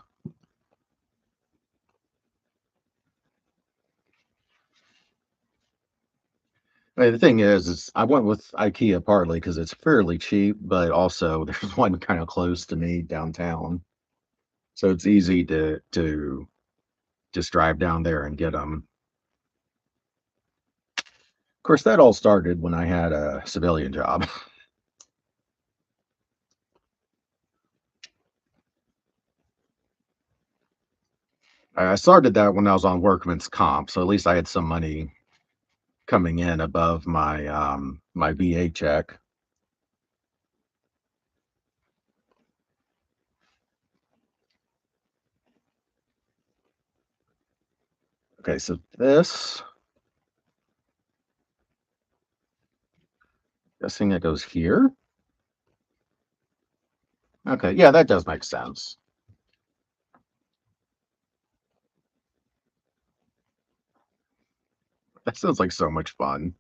The thing is I went with IKEA partly because it's fairly cheap, but also there's one kind of close to me downtown, so it's easy to just drive down there and get them. Of course, that all started when I had a civilian job. I started that when I was on workman's comp, so at least I had some money coming in above my VA check. Okay, so this, guessing it goes here. Okay, yeah, that does make sense. That sounds like so much fun.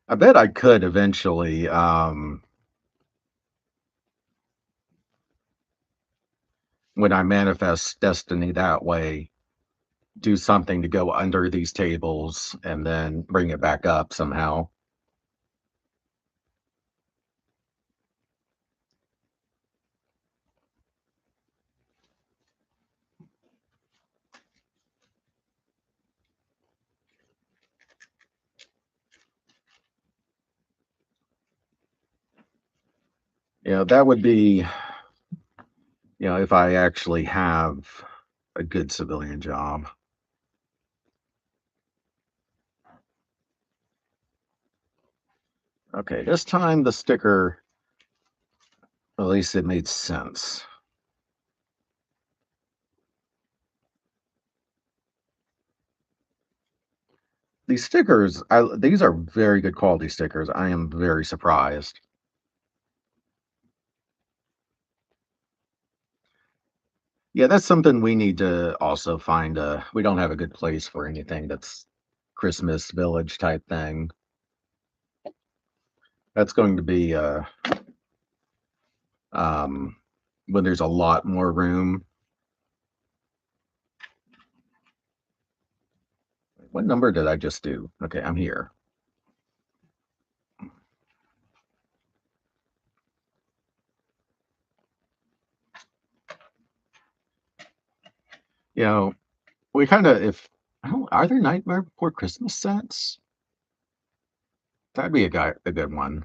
I bet I could eventually, when I manifest destiny that way, do something to go under these tables and then bring it back up somehow. That would be, if I actually have a good civilian job. Okay, this time the sticker, at least it made sense. These stickers, these are very good quality stickers. I am very surprised. Yeah, that's something we need to also find. We don't have a good place for anything that's Christmas village type thing. That's going to be um, when there's a lot more room. What number did I just do? Okay, I'm here. You know, we kind of if I don't, are there Nightmare Before Christmas sets? That'd be a good one.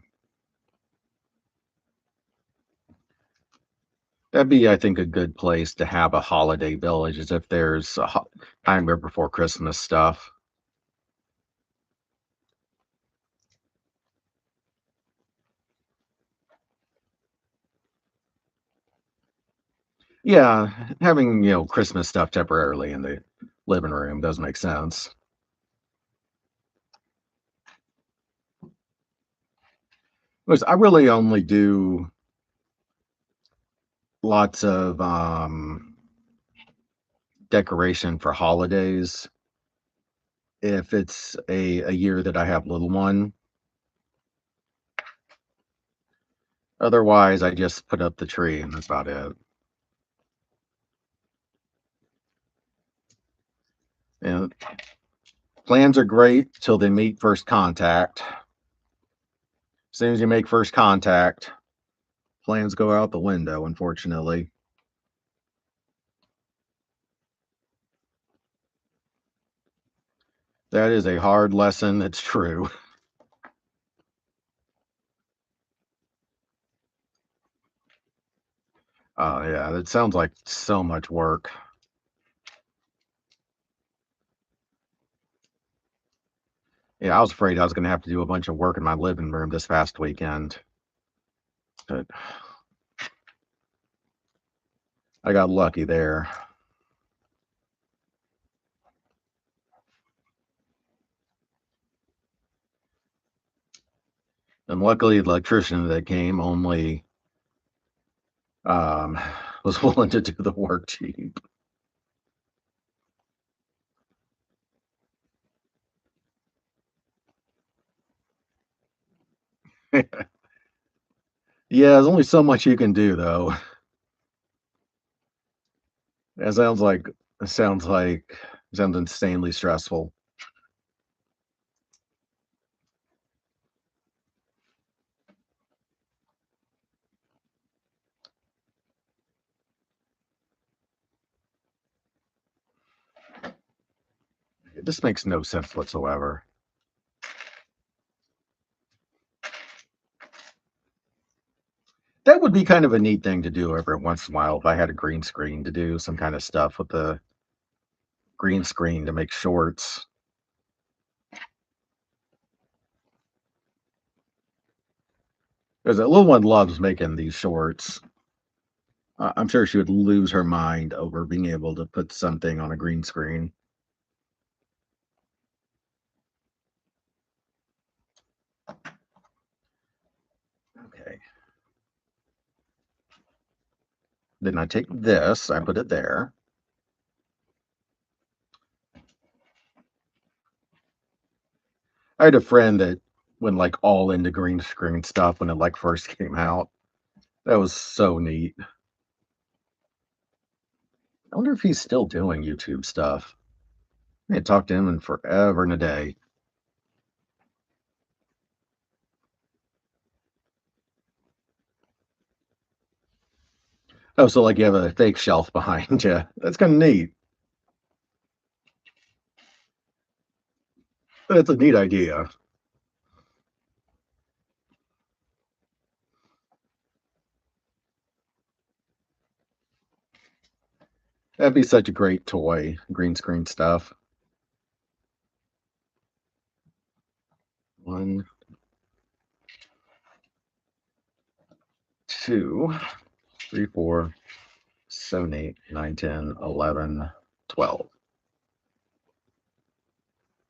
That'd be, I think, a good place to have a holiday village, is if there's Nightmare Before Christmas stuff. Yeah, having Christmas stuff temporarily in the living room does make sense. Because I really only do lots of decoration for holidays if it's a year that I have little one. Otherwise, I just put up the tree and that's about it. And plans are great till they meet first contact. As soon as you make first contact, plans go out the window, unfortunately. That is a hard lesson. It's true. Yeah, that sounds like so much work. Yeah, I was afraid I was gonna have to do a bunch of work in my living room this past weekend, but I got lucky there. And luckily, the electrician that came only um, was willing to do the work cheap. Yeah, there's only so much you can do, though. It sounds like it sounds like sounds insanely stressful. This makes no sense whatsoever. That would be kind of a neat thing to do every once in a while if I had a green screen to do some kind of stuff with the green screen to make shorts. Because that little one loves making these shorts. I'm sure she would lose her mind over being able to put something on a green screen. Okay. Then I take this, I put it there. I had a friend that went like all into green screen stuff when it like first came out. That was so neat. I wonder if he's still doing YouTube stuff. I ain't talked to him in forever and a day. Oh, so like you have a fake shelf behind you. That's kind of neat. That's a neat idea. That'd be such a great toy, green screen stuff. 1, 2, 3, 4, 7, 8, 9, 10, 11, 12.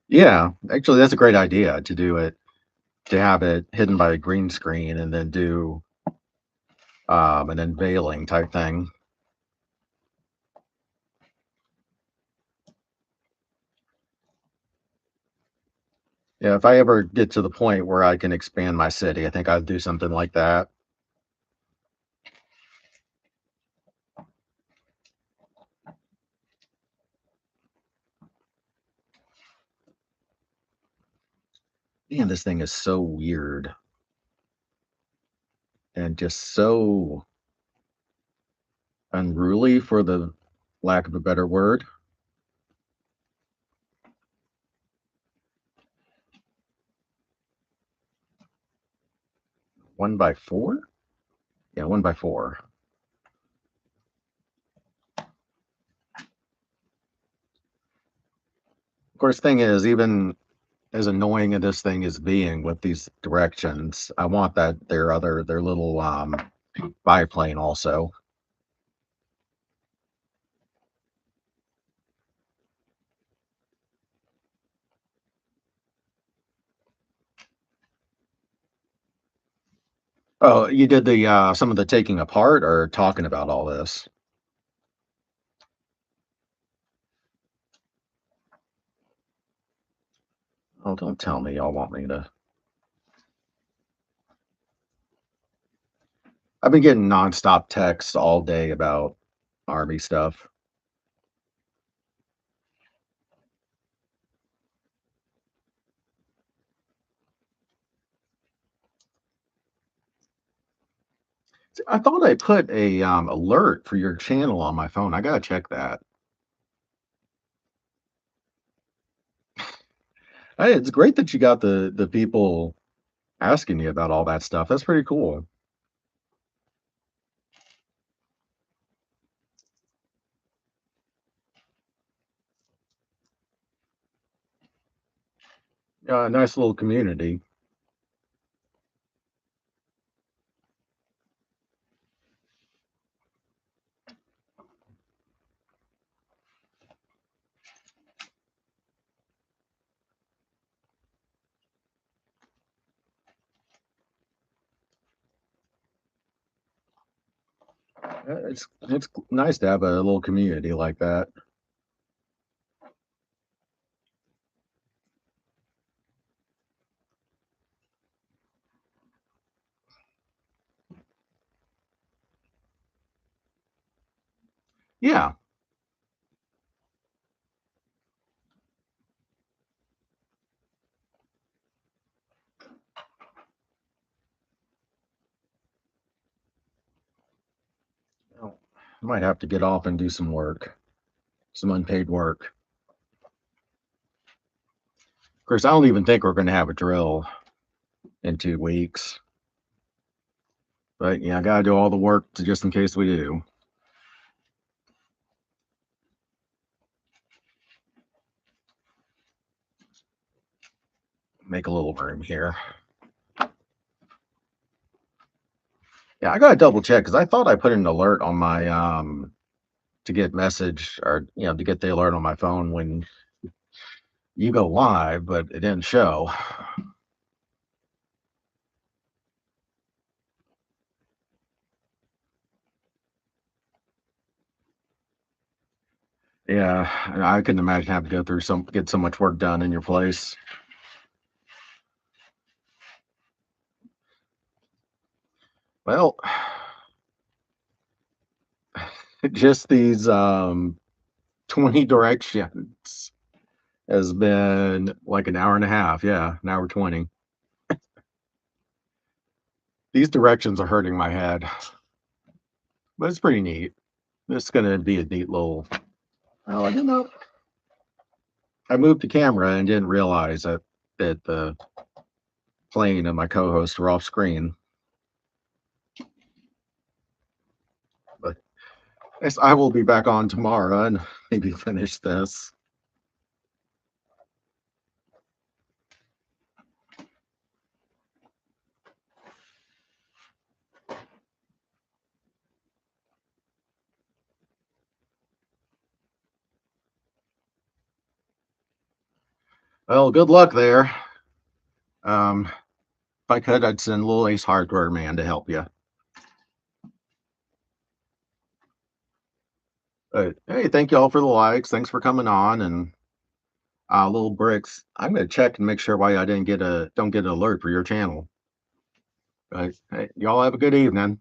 Yeah, actually, that's a great idea to do it, to have it hidden by a green screen and then do an unveiling type thing. Yeah, if I ever get to the point where I can expand my city, I think I'd do something like that. Man, this thing is so weird and just so unruly, for the lack of a better word. 1 by 4? Yeah, 1 by 4. Of course, thing is, even as annoying as this thing is being with these directions, I want that their little biplane also. Oh, you did the some of the taking apart or talking about all this? Oh, don't tell me y'all want me to. I've been getting nonstop texts all day about army stuff. I thought I put a alert for your channel on my phone. I gotta check that. Hey, it's great that you got the people asking you about all that stuff. That's pretty cool. Yeah, a nice little community. It's nice to have a little community like that. Yeah, well, I might have to get off and do some work, some unpaid work. Of course, I don't even think we're going to have a drill in 2 weeks. But yeah, I got to do all the work just in case we do. Make a little room here. Yeah, I gotta double check because I thought I put an alert on my to get message or to get the alert on my phone when you go live, but it didn't show. Yeah, I couldn't imagine having to go through get so much work done in your place. Well, just these 20 directions has been like an hour and a half. Yeah, an hour 20. These directions are hurting my head, but it's pretty neat. It's gonna be a neat little. Oh, I didn't know. I moved the camera and didn't realize that the plane and my co-host were off screen. But yes, I will be back on tomorrow and maybe finish this. Well, good luck there. If I could, I'd send little Ace Hardware Man to help you. But hey, thank you all for the likes. Thanks for coming on and little bricks. I'm gonna check and make sure why I didn't get a don't get an alert for your channel. But hey, y'all have a good evening.